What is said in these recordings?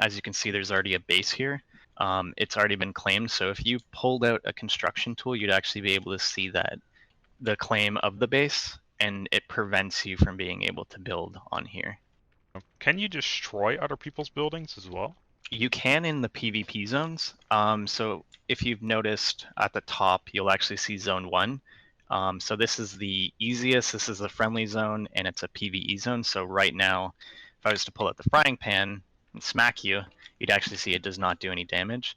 as you can see, there's already a base here. It's already been claimed, so if you pulled out a construction tool, you'd actually be able to see that the claim of the base, and it prevents you from being able to build on here. Can you destroy other people's buildings as well? You can in the PvP zones. So if you've noticed at the top, you'll actually see zone 1. So this is the easiest, this is the friendly zone, and it's a PvE zone. So right now, if I was to pull out the frying pan and smack you, you'd actually see it does not do any damage.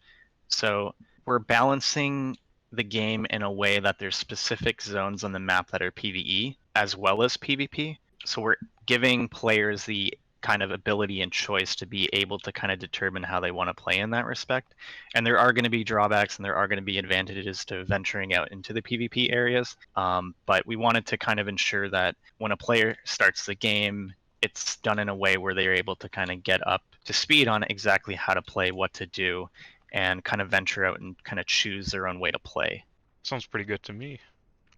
So we're balancing the game in a way that there's specific zones on the map that are PvE as well as PvP. So we're giving players the kind of ability and choice to be able to kind of determine how they want to play in that respect. And there are going to be drawbacks and there are going to be advantages to venturing out into the PvP areas. But we wanted to kind of ensure that when a player starts the game, it's done in a way where they're able to kind of get up to speed on exactly how to play, what to do, and kind of venture out and kind of choose their own way to play. Sounds pretty good to me.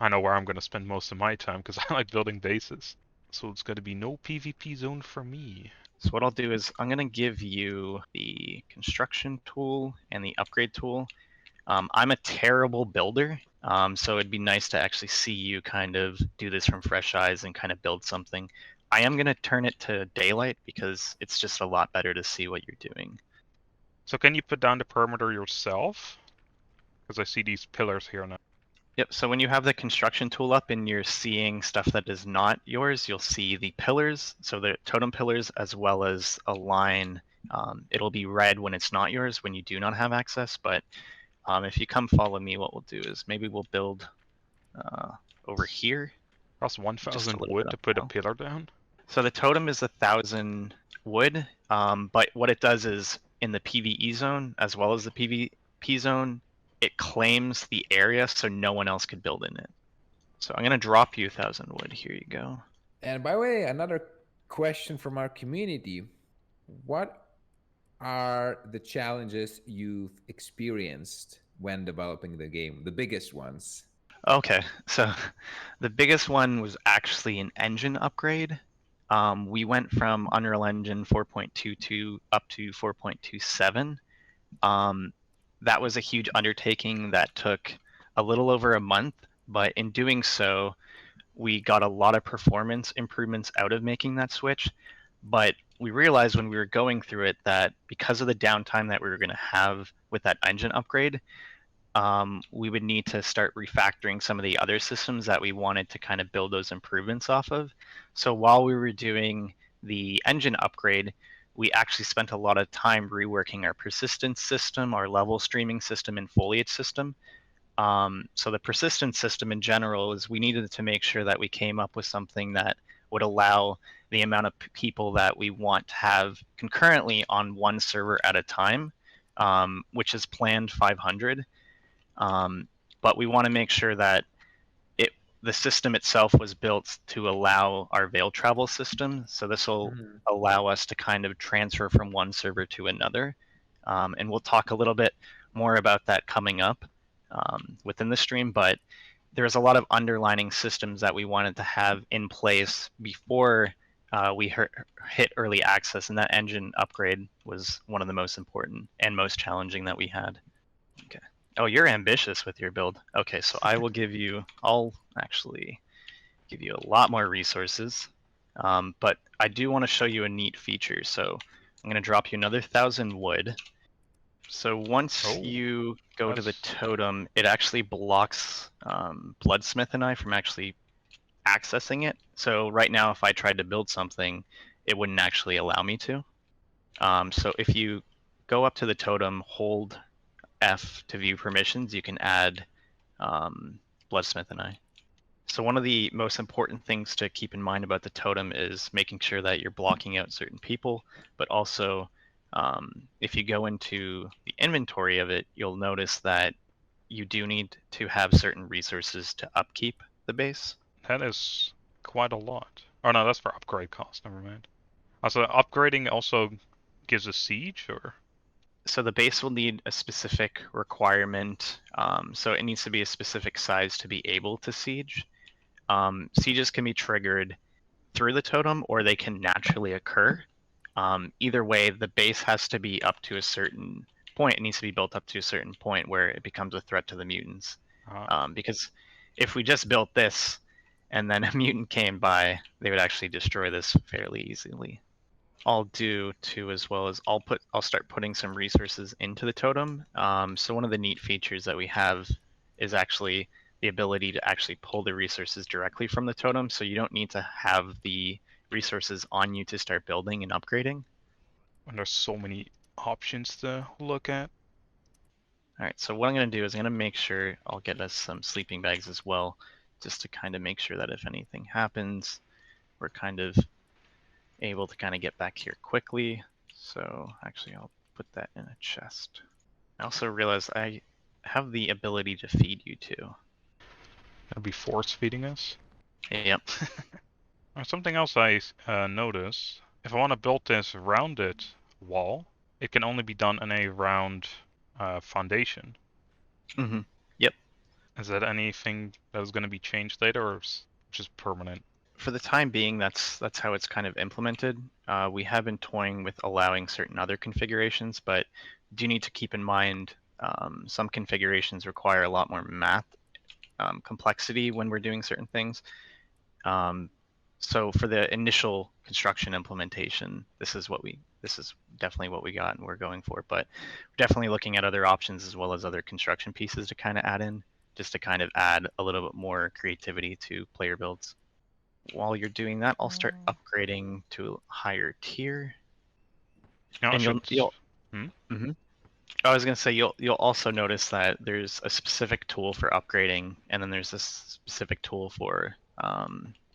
I know where I'm going to spend most of my time because I like building bases. So it's going to be no PvP zone for me. So what I'll do is I'm going to give you the construction tool and the upgrade tool. I'm a terrible builder, so it'd be nice to actually see you kind of do this from fresh eyes and kind of build something. I am going to turn it to daylight because it's just a lot better to see what you're doing. So can you put down the perimeter yourself? Because I see these pillars here now. Yep, so when you have the construction tool up and you're seeing stuff that is not yours, you'll see the pillars, so the totem pillars as well as a line. It'll be red when it's not yours, when you do not have access, but if you come follow me, what we'll do is maybe we'll build over here. Costs 1,000 wood to put a pillar down? So the totem is 1,000 wood, but what it does is in the PvE zone as well as the PvP zone, it claims the area so no one else could build in it. So I'm going to drop you 1,000 wood. Here you go. And by the way, another question from our community. What are the challenges you've experienced when developing the game? The biggest ones? Okay, so the biggest one was actually an engine upgrade. We went from Unreal Engine 4.22 up to 4.27. That was a huge undertaking that took a little over a month, but in doing so, we got a lot of performance improvements out of making that switch. But we realized when we were going through it that because of the downtime that we were going to have with that engine upgrade, we would need to start refactoring some of the other systems that we wanted to kind of build those improvements off of. So while we were doing the engine upgrade, we actually spent a lot of time reworking our persistence system, our level streaming system, and foliage system. So the persistence system in general is we needed to make sure that we came up with something that would allow the amount of people that we want to have concurrently on one server at a time, which is planned 500. But we want to make sure that the system itself was built to allow our veil travel system. So this will allow us to kind of transfer from one server to another. And we'll talk a little bit more about that coming up within the stream. But there's a lot of underlining systems that we wanted to have in place before we hit early access. And that engine upgrade was one of the most important and most challenging that we had. Okay. Oh, you're ambitious with your build. Okay, so I'll actually give you a lot more resources. But I do want to show you a neat feature. So I'm going to drop you another 1,000 wood. So once you go to the totem, it actually blocks Bloodsmith and I from actually accessing it. So right now, if I tried to build something, it wouldn't actually allow me to. So if you go up to the totem, hold F to view permissions, you can add Bloodsmith and I. So one of the most important things to keep in mind about the totem is making sure that you're blocking out certain people, but also if you go into the inventory of it, you'll notice that you do need to have certain resources to upkeep the base. That is quite a lot. Oh no, that's for upgrade cost, never mind. So upgrading also gives a siege, or? So the base will need a specific requirement. So it needs to be a specific size to be able to siege. Sieges can be triggered through the totem or they can naturally occur. Either way, the base has to be up to a certain point. It needs to be built up to a certain point where it becomes a threat to the mutants. Because if we just built this and then a mutant came by, they would actually destroy this fairly easily. I'll do too, as well as I'll start putting some resources into the totem. So one of the neat features that we have is actually the ability to actually pull the resources directly from the totem, so you don't need to have the resources on you to start building and upgrading. And there's so many options to look at. All right, so what I'm going to do is I'm going to make sure I'll get us some sleeping bags as well, just to kind of make sure that if anything happens, we're kind of able to kind of get back here quickly. So actually, I'll put that in a chest. I also realized I have the ability to feed you too. It'll be force feeding us. Yep. Something else I noticed, if I want to build this rounded wall, it can only be done in a round foundation. Mm-hmm. Yep. Is that anything that is going to be changed later, or just permanent? For the time being, that's how it's kind of implemented. We have been toying with allowing certain other configurations, but do need to keep in mind some configurations require a lot more math complexity when we're doing certain things. So for the initial construction implementation, this is definitely what we got and we're going for. But we're definitely looking at other options as well as other construction pieces to kind of add in, just to kind of add a little bit more creativity to player builds. While you're doing that, I'll start upgrading to a higher tier. Now, And you'll Hmm? mhm. I was gonna say you'll also notice that there's a specific tool for upgrading, and then there's this specific tool for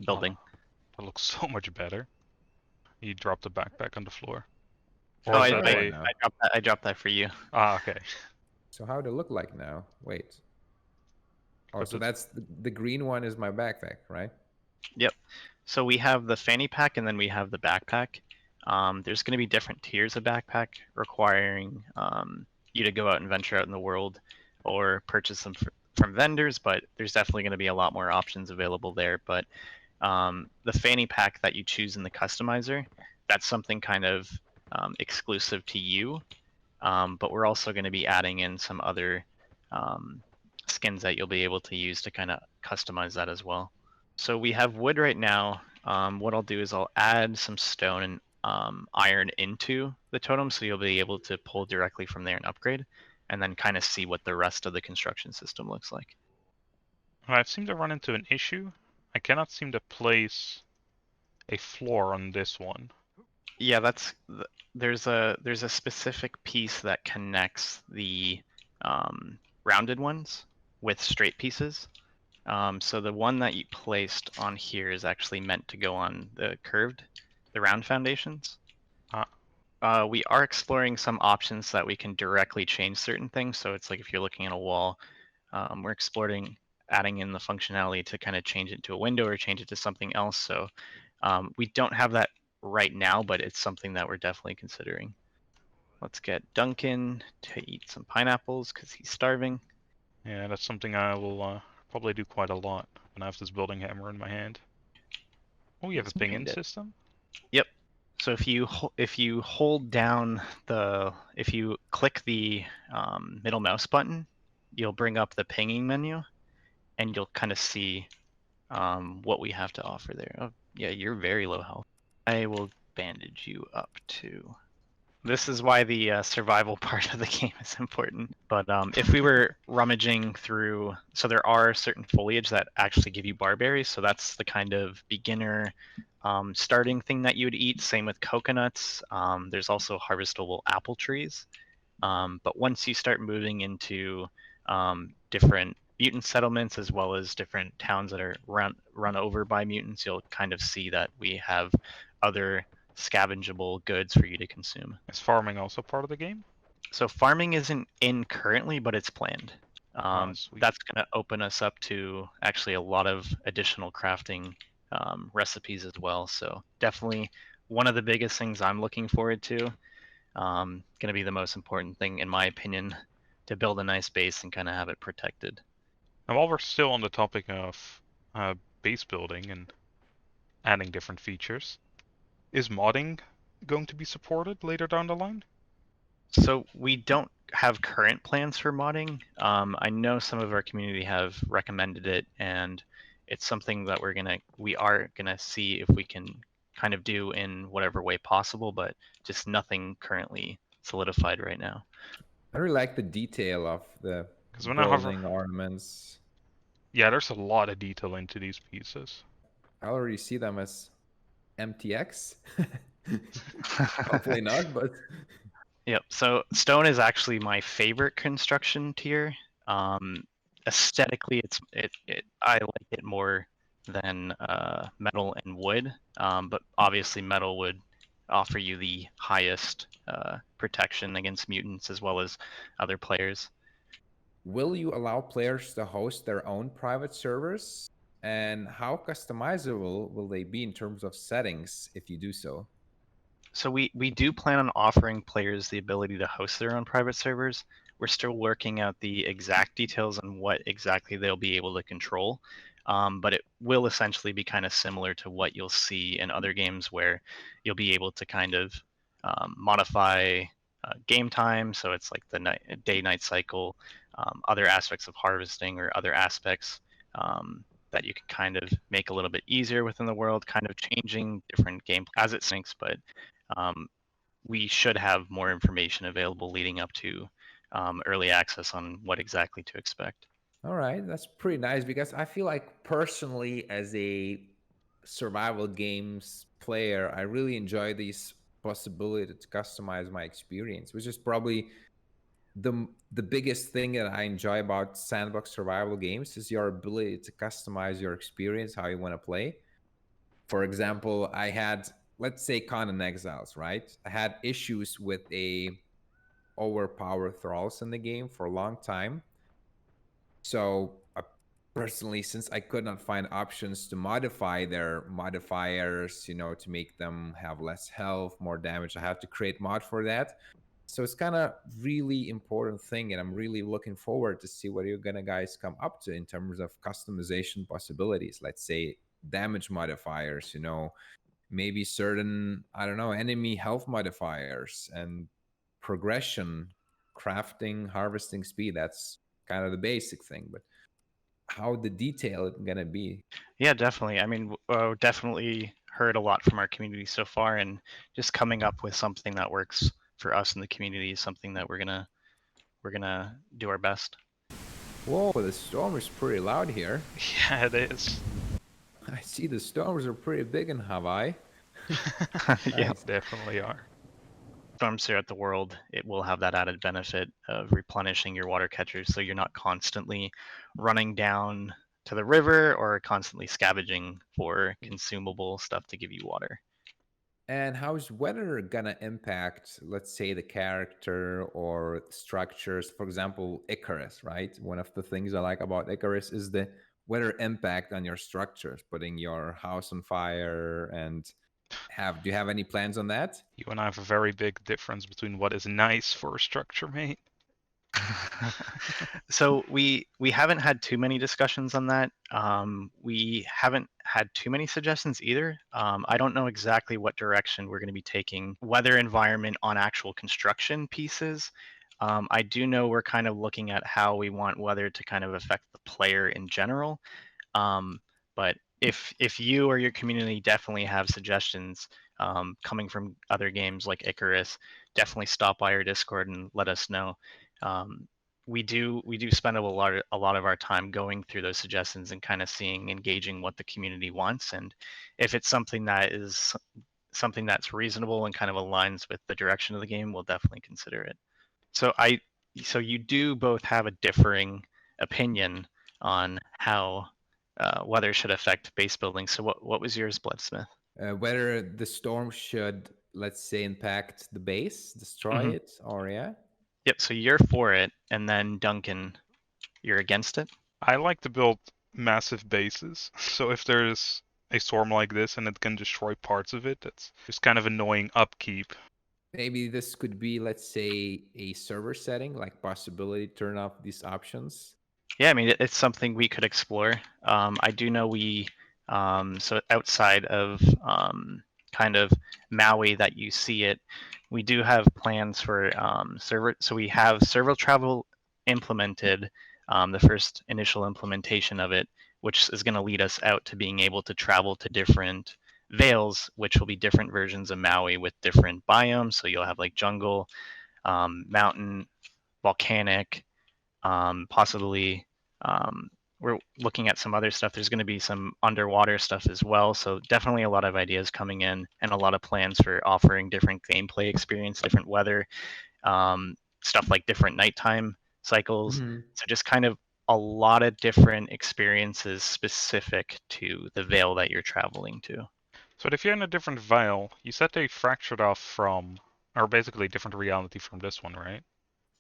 building. Oh, that looks so much better. You dropped the backpack on the floor. Oh, Or is that a... I dropped that for you. Ah, okay. So how do they look like now? Wait. Oh, But so that's the green one is my backpack, right? Yep. So we have the fanny pack and then we have the backpack. There's going to be different tiers of backpack requiring you to go out and venture out in the world or purchase them from vendors, but there's definitely going to be a lot more options available there. But the fanny pack that you choose in the customizer, that's something kind of exclusive to you. But we're also going to be adding in some other skins that you'll be able to use to kind of customize that as well. So we have wood right now. What I'll do is I'll add some stone and iron into the totem, so you'll be able to pull directly from there and upgrade, and then kind of see what the rest of the construction system looks like. I've seemed to run into an issue. I cannot seem to place a floor on this one. Yeah, there's a specific piece that connects the rounded ones with straight pieces. So the one that you placed on here is actually meant to go on the round foundations. We are exploring some options that we can directly change certain things. So it's like if you're looking at a wall, we're exploring adding in the functionality to kind of change it to a window or change it to something else. So we don't have that right now, but it's something that we're definitely considering. Let's get Duncan to eat some pineapples because he's starving. Yeah, that's something I will probably do quite a lot when I have this building hammer in my hand. Oh, you have a ping-in system? Yep. So if you hold down if you click the middle mouse button, you'll bring up the pinging menu, and you'll kind of see what we have to offer there. Oh, yeah, you're very low health. I will bandage you up too. This is why the survival part of the game is important. But if we were rummaging through, so there are certain foliage that actually give you barberries. So that's the kind of beginner starting thing that you would eat. Same with coconuts. There's also harvestable apple trees. But once you start moving into different mutant settlements as well as different towns that are run over by mutants, you'll kind of see that we have other scavengeable goods for you to consume. Is farming also part of the game? So farming isn't in currently, but it's planned. Sweet. That's going to open us up to actually a lot of additional crafting recipes as well. So definitely one of the biggest things I'm looking forward to. Going to be the most important thing, in my opinion, to build a nice base and kind of have it protected. Now, while we're still on the topic of base building and adding different features, is modding going to be supported later down the line? So we don't have current plans for modding. I know some of our community have recommended it, and it's something that we are gonna see if we can kind of do in whatever way possible, but just nothing currently solidified right now. I really like the detail of the Because when I hover, building ornaments. yeah, there's a lot of detail into these pieces. I already see them as MTX. Hopefully not, but Yep. So stone is actually my favorite construction tier. Um, Aesthetically, I like it more than metal and wood. But obviously, metal would offer you the highest protection against mutants as well as other players. will you allow players to host their own private servers? And how customizable will they be in terms of settings if you do so? So we do plan on offering players the ability to host their own private servers. We're still working out the exact details on what exactly they'll be able to control. But it will essentially be kind of similar to what you'll see in other games where you'll be able to kind of modify game time. So it's like the day-night cycle, other aspects of harvesting or other aspects that you can kind of make a little bit easier within the world, kind of changing different game as it syncs. But um, we should have more information available leading up to early access on what exactly to expect. All right, that's pretty nice because I feel like personally, as a survival games player, I really enjoy these possibility to customize my experience, which is probably the biggest thing that I enjoy about sandbox survival games is your ability to customize your experience, how you want to play. For example, I had, let's say, Conan Exiles, right? I had issues with a overpowered thralls in the game for a long time. So personally, since I could not find options to modify their modifiers, to make them have less health, more damage, I had to create mod for that. So it's kind of really important thing, and I'm really looking forward to see what you're gonna guys come up to in terms of customization possibilities. Let's say damage modifiers, maybe certain, I don't know, enemy health modifiers and progression, crafting, harvesting speed. That's kind of the basic thing, but how the detail it's gonna be. Yeah, definitely. I mean, definitely heard a lot from our community so far, and just coming up with something that works for us in the community is something that we're gonna do our best. Whoa, the storm is pretty loud here. Yeah, it is. I see the storms are pretty big in Hawaii. Yeah, Nice. Definitely are. storms throughout the world, it will have that added benefit of replenishing your water catchers, so you're not constantly running down to the river or constantly scavenging for consumable stuff to give you water. And how's weather gonna impact, let's say, the character or structures? For example, Icarus, right? One of the things I like about Icarus is the weather impact on your structures, putting your house on fire. And do you have any plans on that? You and I have a very big difference between what is nice for a structure mate. So we haven't had too many discussions on that. We haven't had too many suggestions either. I don't know exactly what direction we're going to be taking weather environment on actual construction pieces. I do know we're kind of looking at how we want weather to kind of affect the player in general. But if you or your community definitely have suggestions coming from other games like Icarus, definitely stop by our Discord and let us know. Um, we do spend a lot of our time going through those suggestions and kind of engaging what the community wants, and if it's something that is something that's reasonable and kind of aligns with the direction of the game, we'll definitely consider it. So you do both have a differing opinion on how weather should affect base building. So what was yours, Bloodsmith? Whether the storm should, let's say, impact the base, destroy Hmm. it, or yeah? Yep. So you're for it, and then Duncan, you're against it. I like to build massive bases, so if there's a storm like this and it can destroy parts of it, that's just kind of annoying upkeep. Maybe this could be, let's say, a server setting, like possibility to turn off these options. Yeah, I mean it's something we could explore. I do know so outside of kind of Maui that you see it. We do have plans for server. So we have server travel implemented, the first initial implementation of it, which is going to lead us out to being able to travel to different vales, which will be different versions of Maui with different biomes. So you'll have like jungle, mountain, volcanic, possibly. We're looking at some other stuff. There's going to be some underwater stuff as well. So definitely a lot of ideas coming in, and a lot of plans for offering different gameplay experience, different weather, stuff like different nighttime cycles. Mhm. So just kind of a lot of different experiences specific to the Vale that you're traveling to. So if you're in a different vial, you said they fractured off from, or basically a different reality from this one, right?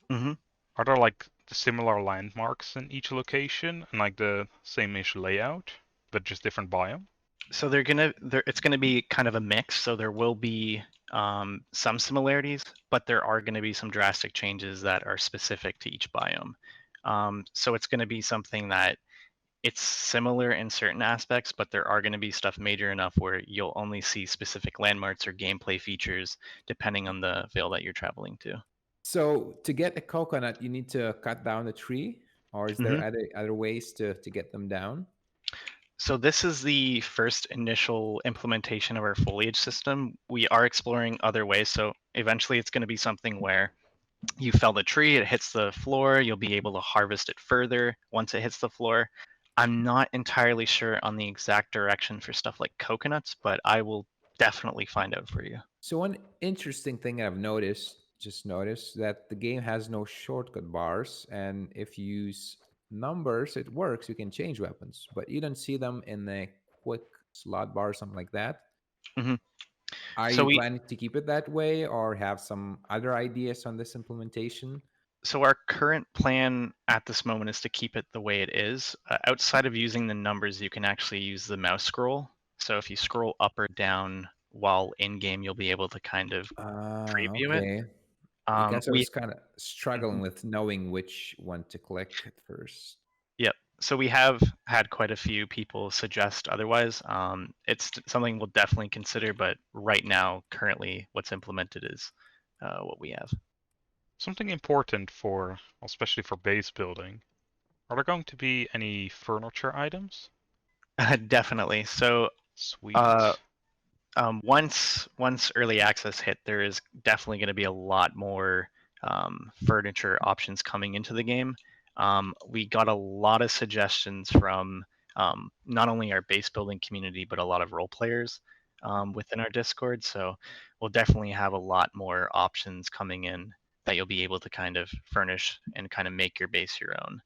Mm-hmm. Are there like similar landmarks in each location and like the same-ish layout, but just different biome? So it's gonna be kind of a mix. So there will be some similarities, but there are going to be some drastic changes that are specific to each biome. So it's going to be something that it's similar in certain aspects, but there are going to be stuff major enough where you'll only see specific landmarks or gameplay features depending on the Vale that you're traveling to. So to get a coconut, you need to cut down the tree, or is there Hmm. other ways to get them down? So this is the first initial implementation of our foliage system. We are exploring other ways. So eventually it's going to be something where you fell the tree, it hits the floor, you'll be able to harvest it further once it hits the floor. I'm not entirely sure on the exact direction for stuff like coconuts, but I will definitely find out for you. So one interesting thing I've just noticed that the game has no shortcut bars, and if you use numbers, it works. You can change weapons, but you don't see them in a quick slot bar or something like that. Hmm. Are So you we planning to keep it that way, or have some other ideas on this implementation? so our current plan at this moment is to keep it the way it is. Outside of using the numbers, you can actually use the mouse scroll. So if you scroll up or down while in game, you'll be able to kind of Ah, preview it. okay. Because I We was kind of struggling Mhm. with knowing which one to click at first. Yep. So we have had quite a few people suggest otherwise. It's something we'll definitely consider, but right now, currently, what's implemented is what we have. Something important for, especially for base building, are there going to be any furniture items? Definitely. So uh, Sweet. once early access hit, there is definitely going to be a lot more furniture options coming into the game. We got a lot of suggestions from not only our base building community, but a lot of role players within our Discord. So we'll definitely have a lot more options coming in that you'll be able to kind of furnish and kind of make your base your own.